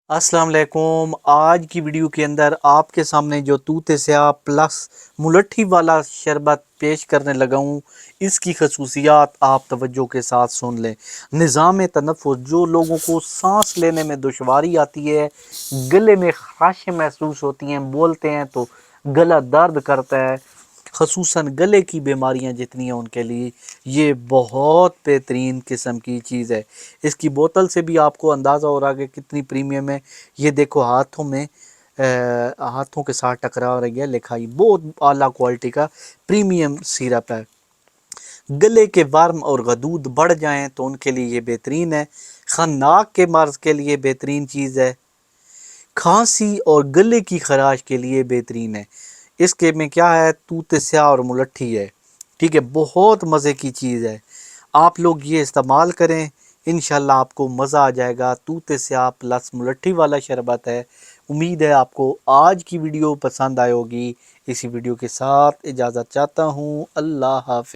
अस्सलाम वालेकुम। आज की वीडियो के अंदर आपके सामने जो तूते स्याह प्लस मुलट्ठी वाला शरबत पेश करने लगा हूँ, इसकी खसूसियात आप तवज्जो के साथ सुन लें। निज़ाम तनफ़ुस, जो लोगों को सांस लेने में दुश्वारी आती है, गले में ख़राशें महसूस होती हैं, बोलते हैं तो गला दर्द करता है, खसूसन गले की बीमारियां जितनी हैं उनके लिए ये बहुत बेहतरीन किस्म की चीज़ है। इसकी बोतल से भी आपको अंदाज़ा हो रहा है कि कितनी प्रीमियम है। ये देखो हाथों में हाथों के साथ टकरा रही है लिखाई, बहुत आला क्वालिटी का प्रीमियम सिरप है। गले के वर्म और गदूद बढ़ जाएं तो उनके लिए ये बेहतरीन है। खन्नाक के मर्ज़ के लिए बेहतरीन चीज़ है। खांसी और गले की खराश के लिए बेहतरीन है। इसके में क्या है, तूत स्याह और मुलट्ठी है। ठीक है, बहुत मज़े की चीज़ है। आप लोग ये इस्तेमाल करें, इंशाल्लाह आपको मज़ा आ जाएगा। तूत स्याह प्लस मुलट्ठी वाला शरबत है। उम्मीद है आपको आज की वीडियो पसंद आई होगी। इसी वीडियो के साथ इजाज़त चाहता हूँ। अल्लाह हाफ़िज़।